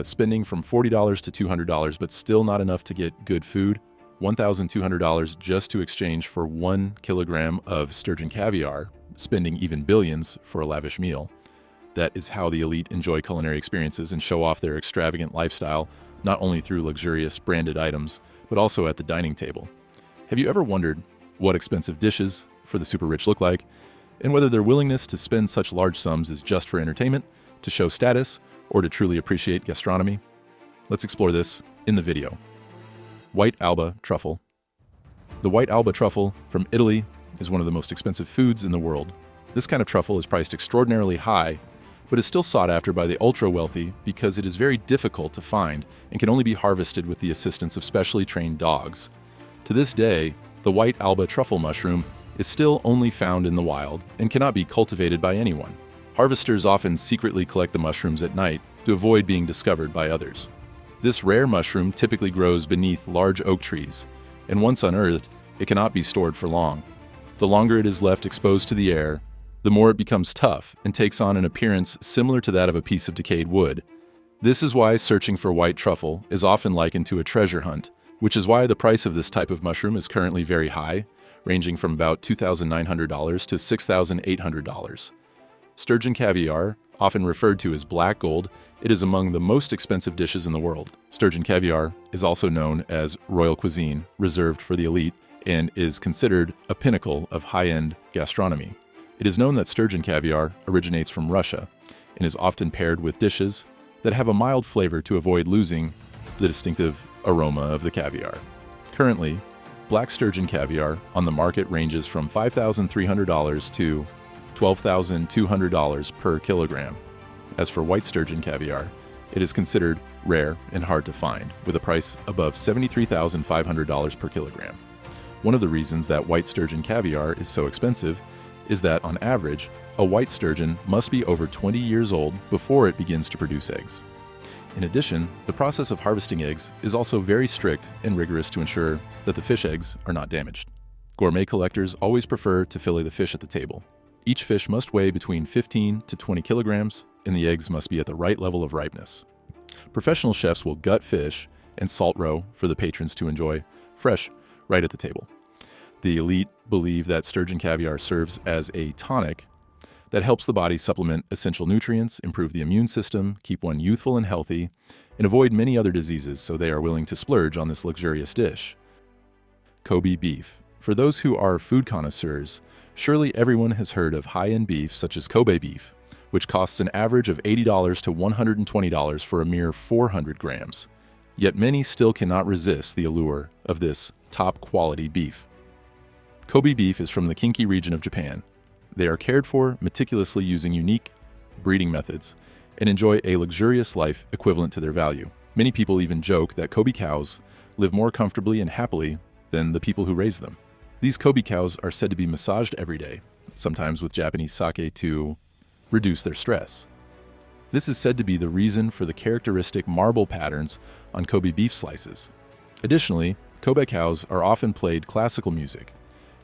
spending from $40 to $200, but still not enough to get good food. $1,200 just to exchange for 1 kilogram of sturgeon caviar, spending even billions for a lavish meal. That is how the elite enjoy culinary experiences and show off their extravagant lifestyle, not only through luxurious branded items, but also at the dining table. Have you ever wondered what expensive dishes for the super rich look like, and whether their willingness to spend such large sums is just for entertainment, to show status, or to truly appreciate gastronomy? Let's explore this in the video. White Alba truffle. The white Alba truffle from Italy is one of the most expensive foods in the world. This kind of truffle is priced extraordinarily high, but is still sought after by the ultra-wealthy because it is very difficult to find and can only be harvested with the assistance of specially trained dogs. To this day, the white Alba truffle mushroom is still only found in the wild and cannot be cultivated by anyone. Harvesters often secretly collect the mushrooms at night to avoid being discovered by others. This rare mushroom typically grows beneath large oak trees, and once unearthed, it cannot be stored for long. The longer it is left exposed to the air, the more it becomes tough and takes on an appearance similar to that of a piece of decayed wood. This is why searching for white truffle is often likened to a treasure hunt, which is why the price of this type of mushroom is currently very high, ranging from about $2,900 to $6,800. Sturgeon caviar, often referred to as black gold, it is among the most expensive dishes in the world. Sturgeon caviar is also known as royal cuisine, reserved for the elite, and is considered a pinnacle of high-end gastronomy. It is known that sturgeon caviar originates from Russia and is often paired with dishes that have a mild flavor to avoid losing the distinctive aroma of the caviar. Currently, black sturgeon caviar on the market ranges from $5,300 to $12,200 per kilogram. As for white sturgeon caviar, it is considered rare and hard to find, with a price above $73,500 per kilogram. One of the reasons that white sturgeon caviar is so expensive is that, on average, a white sturgeon must be over 20 years old before it begins to produce eggs. In addition, the process of harvesting eggs is also very strict and rigorous to ensure that the fish eggs are not damaged. Gourmet collectors always prefer to fillet the fish at the table. Each fish must weigh between 15 to 20 kilograms, and the eggs must be at the right level of ripeness. Professional chefs will gut fish and salt roe for the patrons to enjoy fresh right at the table. The elite believe that sturgeon caviar serves as a tonic that helps the body supplement essential nutrients, improve the immune system, keep one youthful and healthy, and avoid many other diseases, so they are willing to splurge on this luxurious dish. Kobe beef. For those who are food connoisseurs, surely everyone has heard of high-end beef such as Kobe beef, which costs an average of $80 to $120 for a mere 400 grams. Yet many still cannot resist the allure of this top-quality beef. Kobe beef is from the Kinki region of Japan. They are cared for meticulously using unique breeding methods and enjoy a luxurious life equivalent to their value. Many people even joke that Kobe cows live more comfortably and happily than the people who raise them. These Kobe cows are said to be massaged every day, sometimes with Japanese sake to reduce their stress. This is said to be the reason for the characteristic marble patterns on Kobe beef slices. Additionally, Kobe cows are often played classical music,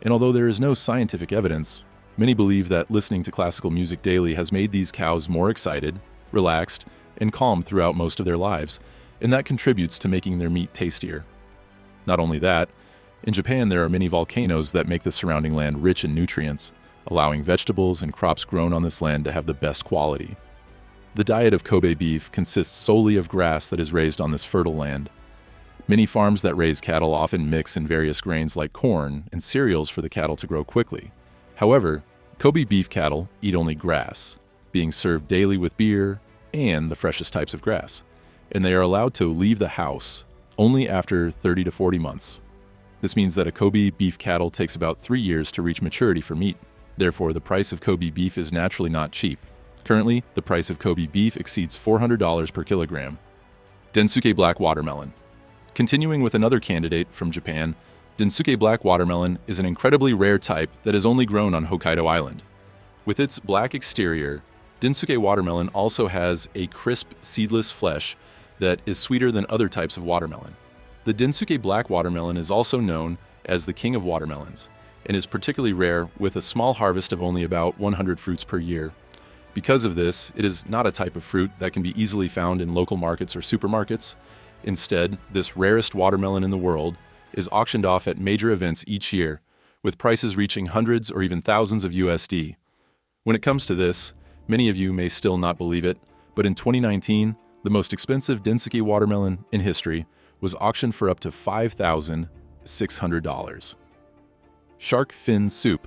and although there is no scientific evidence, many believe that listening to classical music daily has made these cows more excited, relaxed, and calm throughout most of their lives, and that contributes to making their meat tastier. Not only that, in Japan there are many volcanoes that make the surrounding land rich in nutrients, allowing vegetables and crops grown on this land to have the best quality. The diet of Kobe beef consists solely of grass that is raised on this fertile land. Many farms that raise cattle often mix in various grains like corn and cereals for the cattle to grow quickly. However, Kobe beef cattle eat only grass, being served daily with beer and the freshest types of grass, and they are allowed to leave the house only after 30 to 40 months. This means that a Kobe beef cattle takes about 3 years to reach maturity for meat. Therefore, the price of Kobe beef is naturally not cheap. Currently, the price of Kobe beef exceeds $400 per kilogram. Densuke black watermelon. Continuing with another candidate from Japan, Densuke black watermelon is an incredibly rare type that is only grown on Hokkaido Island. With its black exterior, Densuke watermelon also has a crisp, seedless flesh that is sweeter than other types of watermelon. The Densuke black watermelon is also known as the king of watermelons and is particularly rare with a small harvest of only about 100 fruits per year. Because of this, it is not a type of fruit that can be easily found in local markets or supermarkets. Instead, this rarest watermelon in the world is auctioned off at major events each year, with prices reaching hundreds or even thousands of USD. When it comes to this, many of you may still not believe it, but in 2019, the most expensive Densuki watermelon in history was auctioned for up to $5,600. Shark fin soup.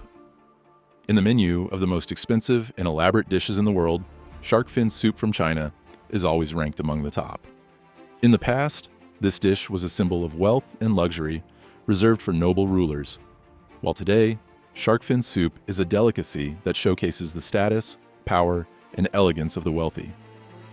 In the menu of the most expensive and elaborate dishes in the world, shark fin soup from China is always ranked among the top. In the past, this dish was a symbol of wealth and luxury reserved for noble rulers, while today, shark fin soup is a delicacy that showcases the status, power, and elegance of the wealthy.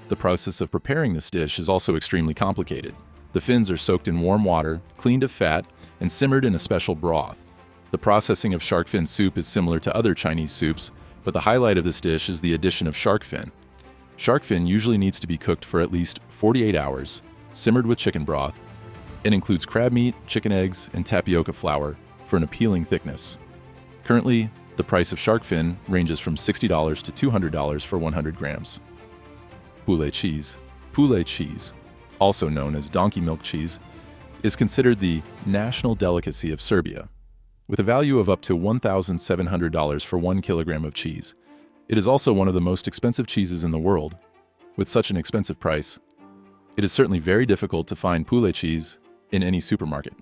The process of preparing this dish is also extremely complicated. The fins are soaked in warm water, cleaned of fat, and simmered in a special broth. The processing of shark fin soup is similar to other Chinese soups, but the highlight of this dish is the addition of shark fin. Shark fin usually needs to be cooked for at least 48 hours, simmered with chicken broth. It includes crab meat, chicken eggs, and tapioca flour for an appealing thickness. Currently, the price of shark fin ranges from $60 to $200 for 100 grams. Poulet cheese. Poulet cheese, also known as donkey milk cheese, is considered the national delicacy of Serbia. With a value of up to $1,700 for 1 kilogram of cheese, it is also one of the most expensive cheeses in the world. With such an expensive price, it is certainly very difficult to find poulet cheese in any supermarket.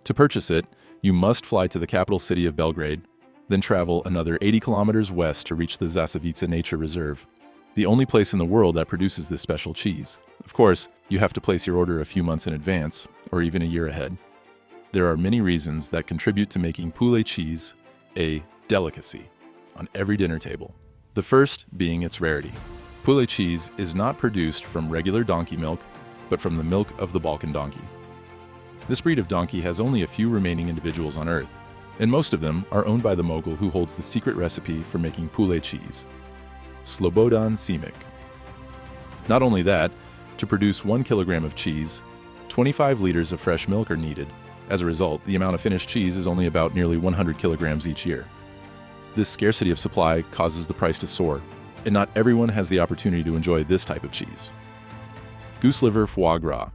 To purchase it, you must fly to the capital city of Belgrade, then travel another 80 kilometers west to reach the Zasavica Nature Reserve, the only place in the world that produces this special cheese. Of course, you have to place your order a few months in advance, or even a year ahead. There are many reasons that contribute to making poulet cheese a delicacy on every dinner table. The first being its rarity. Poulet cheese is not produced from regular donkey milk, but from the milk of the Balkan donkey. This breed of donkey has only a few remaining individuals on Earth, and most of them are owned by the mogul who holds the secret recipe for making poulet cheese, Slobodan Simic. Not only that, to produce 1 kilogram of cheese, 25 liters of fresh milk are needed. As a result, the amount of finished cheese is only about nearly 100 kilograms each year. This scarcity of supply causes the price to soar, and not everyone has the opportunity to enjoy this type of cheese. Goose liver foie gras.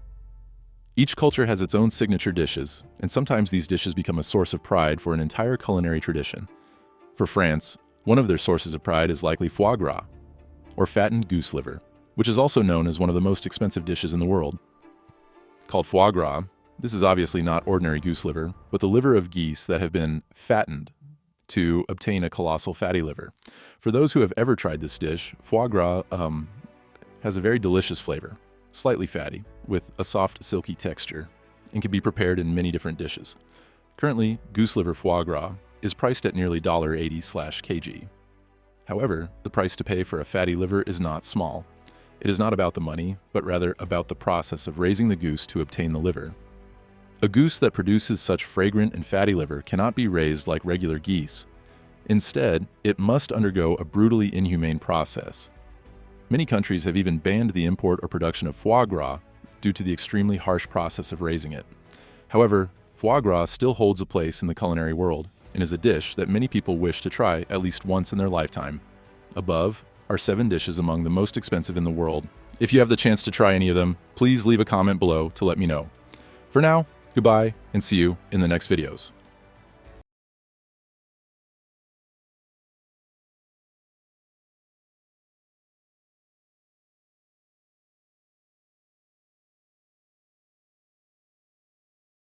Each culture has its own signature dishes, and sometimes these dishes become a source of pride for an entire culinary tradition. For France, one of their sources of pride is likely foie gras, or fattened goose liver, which is also known as one of the most expensive dishes in the world. Called foie gras, this is obviously not ordinary goose liver, but the liver of geese that have been fattened to obtain a colossal fatty liver. For those who have ever tried this dish, foie gras has a very delicious flavor, slightly fatty, with a soft, silky texture, and can be prepared in many different dishes. Currently, goose liver foie gras is priced at nearly $1.80/kg. However, the price to pay for a fatty liver is not small. It is not about the money, but rather about the process of raising the goose to obtain the liver. A goose that produces such fragrant and fatty liver cannot be raised like regular geese. Instead, it must undergo a brutally inhumane process. Many countries have even banned the import or production of foie gras due to the extremely harsh process of raising it. However, foie gras still holds a place in the culinary world and is a dish that many people wish to try at least once in their lifetime. Above are 7 dishes among the most expensive in the world. If you have the chance to try any of them, please leave a comment below to let me know. For now, goodbye and see you in the next videos.